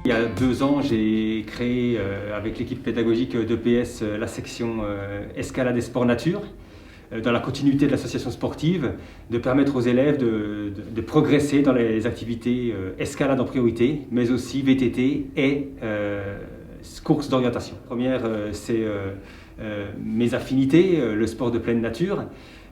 Il y a 2 ans, j'ai créé avec l'équipe pédagogique d'EPS la section escalade et sport nature, dans la continuité de l'association sportive, de permettre aux élèves de progresser dans les activités escalade en priorité, mais aussi VTT et courses d'orientation. La première, c'est mes affinités, le sport de pleine nature,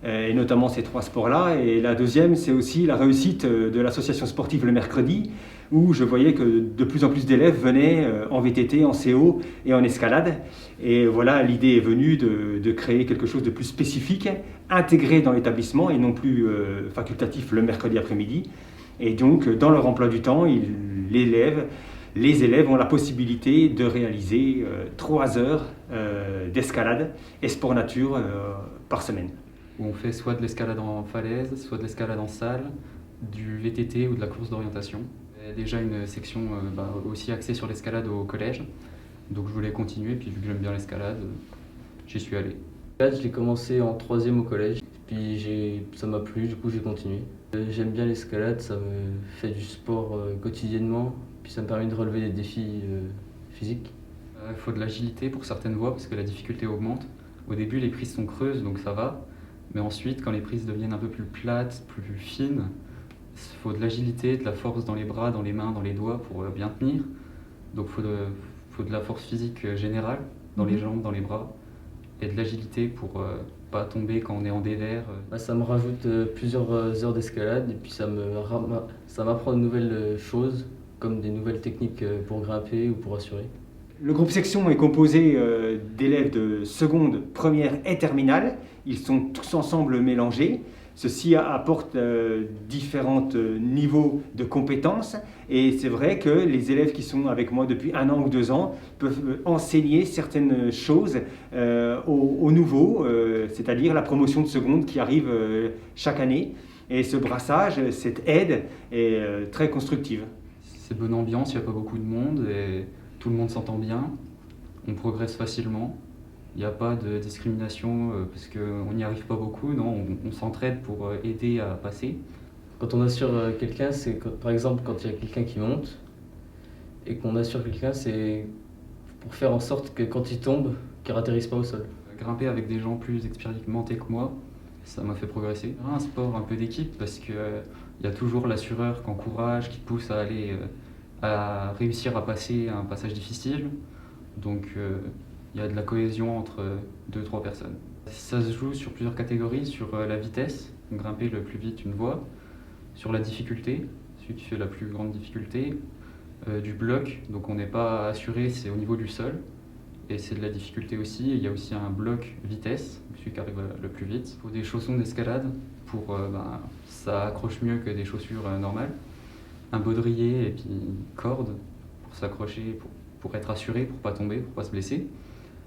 et notamment ces 3 sports-là. Et la deuxième, c'est aussi la réussite de l'association sportive le mercredi, où je voyais que de plus en plus d'élèves venaient en VTT, en CO et en escalade. Et voilà, l'idée est venue de créer quelque chose de plus spécifique, intégré dans l'établissement et non plus facultatif le mercredi après-midi. Et donc, dans leur emploi du temps, les élèves ont la possibilité de réaliser 3 heures d'escalade et sport nature par semaine. Où on fait soit de l'escalade en falaise, soit de l'escalade en salle, du VTT ou de la course d'orientation. Il y a déjà une section aussi axée sur l'escalade au collège, donc je voulais continuer, puis vu que j'aime bien l'escalade, j'y suis allé. Je l'ai commencé en 3e au collège, puis ça m'a plu, du coup j'ai continué. J'aime bien l'escalade, ça me fait du sport quotidiennement, puis ça me permet de relever des défis physiques. Il faut de l'agilité pour certaines voies parce que la difficulté augmente. Au début les prises sont creuses donc ça va, mais ensuite quand les prises deviennent un peu plus plates, plus fines, il faut de l'agilité, de la force dans les bras, dans les mains, dans les doigts pour bien tenir. Donc il faut de la force physique générale dans les jambes, dans les bras, et de l'agilité pour pas tomber quand on est en dévers. Ça me rajoute plusieurs heures d'escalade et puis ça m'apprend de nouvelles choses, comme des nouvelles techniques pour grimper ou pour assurer. Le groupe section est composé d'élèves de seconde, première et terminale. Ils sont tous ensemble mélangés. Ceci apporte différents niveaux de compétences et c'est vrai que les élèves qui sont avec moi depuis 1 an ou 2 ans peuvent enseigner certaines choses aux nouveaux, c'est-à-dire la promotion de seconde qui arrive chaque année. Et ce brassage, cette aide est très constructive. C'est bonne ambiance, il n'y a pas beaucoup de monde et tout le monde s'entend bien, on progresse facilement. Il n'y a pas de discrimination parce qu'on n'y arrive pas beaucoup, non, on s'entraide pour aider à passer. Quand on assure quelqu'un, par exemple quand il y a quelqu'un qui monte et qu'on assure quelqu'un, c'est pour faire en sorte que quand il tombe, qu'il ne atterrisse pas au sol. Grimper avec des gens plus expérimentés que moi, ça m'a fait progresser. Un sport un peu d'équipe parce qu'il y a toujours l'assureur qui encourage, qui pousse à réussir à passer un passage difficile. Donc il y a de la cohésion entre 2-3 personnes. Ça se joue sur plusieurs catégories, sur la vitesse, grimper le plus vite une voie, sur la difficulté, celui qui fait la plus grande difficulté, du bloc, donc on n'est pas assuré, c'est au niveau du sol, et c'est de la difficulté aussi. Et il y a aussi un bloc vitesse, celui qui arrive le plus vite. Il faut des chaussons d'escalade, ça accroche mieux que des chaussures normales, un baudrier et puis une corde pour s'accrocher, pour être assuré, pour pas tomber, pour pas se blesser.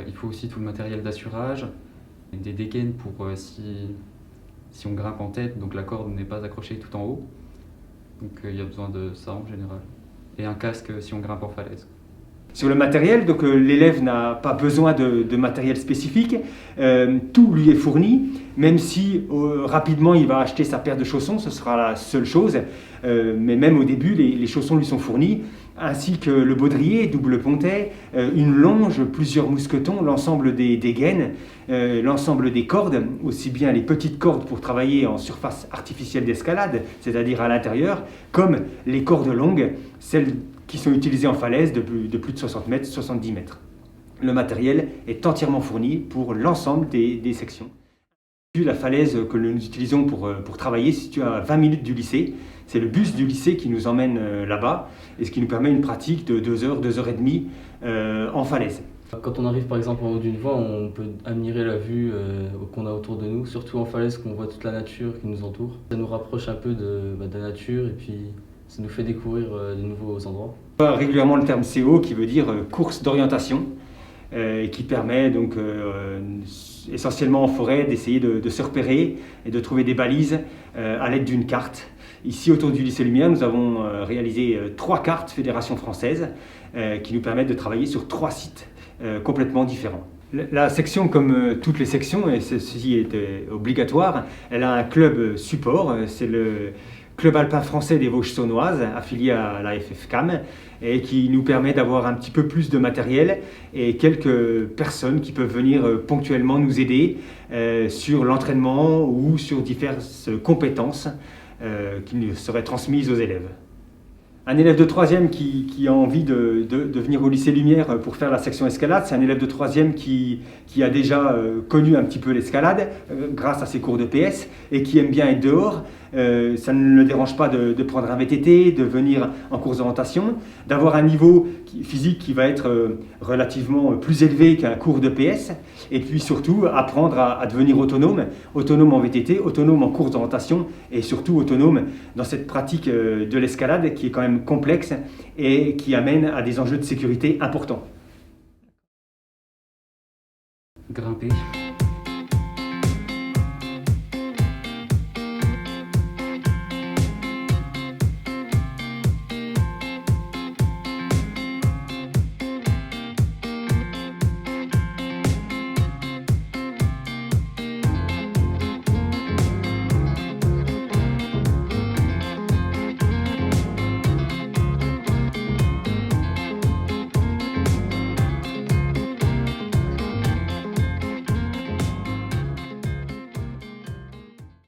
Il faut aussi tout le matériel d'assurage, des dégaines pour si on grimpe en tête, donc la corde n'est pas accrochée tout en haut. Donc il y a besoin de ça en général. Et un casque si on grimpe en falaise. Sur le matériel, donc l'élève n'a pas besoin de matériel spécifique, tout lui est fourni, même si rapidement il va acheter sa paire de chaussons, ce sera la seule chose, mais même au début les chaussons lui sont fournis, ainsi que le baudrier, double pontet, une longe, plusieurs mousquetons, l'ensemble des gaines, l'ensemble des cordes, aussi bien les petites cordes pour travailler en surface artificielle d'escalade, c'est-à-dire à l'intérieur, comme les cordes longues, celles qui sont utilisées en falaise de plus de 60 mètres, 70 mètres. Le matériel est entièrement fourni pour l'ensemble des sections. La falaise que nous utilisons pour travailler se situe à 20 minutes du lycée. C'est le bus du lycée qui nous emmène là-bas et ce qui nous permet une pratique de 2 heures, 2 heures et demie en falaise. Quand on arrive par exemple en haut d'une voie, on peut admirer la vue qu'on a autour de nous, surtout en falaise qu'on voit toute la nature qui nous entoure. Ça nous rapproche un peu de la nature et puis ça nous fait découvrir de nouveaux endroits. On voit régulièrement le terme CO qui veut dire course d'orientation et qui permet donc essentiellement en forêt d'essayer de se repérer et de trouver des balises à l'aide d'une carte. Ici autour du lycée Lumière, nous avons réalisé 3 cartes Fédération française qui nous permettent de travailler sur 3 sites complètement différents. La section, comme toutes les sections, et ceci est obligatoire, elle a un club support, c'est le club alpin français des Vosges saunoises, affilié à la FFCAM, et qui nous permet d'avoir un petit peu plus de matériel et quelques personnes qui peuvent venir ponctuellement nous aider sur l'entraînement ou sur diverses compétences qui seraient transmises aux élèves. Un élève de 3e qui a envie de venir au lycée Lumière pour faire la section escalade, c'est un élève de 3e qui a déjà connu un petit peu l'escalade grâce à ses cours de PS et qui aime bien être dehors. Ça ne le dérange pas de prendre un VTT, de venir en cours d'orientation, d'avoir un niveau physique qui va être relativement plus élevé qu'un cours de PS, et puis surtout apprendre à devenir autonome en VTT, autonome en cours d'orientation et surtout autonome dans cette pratique de l'escalade qui est quand même complexe et qui amène à des enjeux de sécurité importants. Grimper.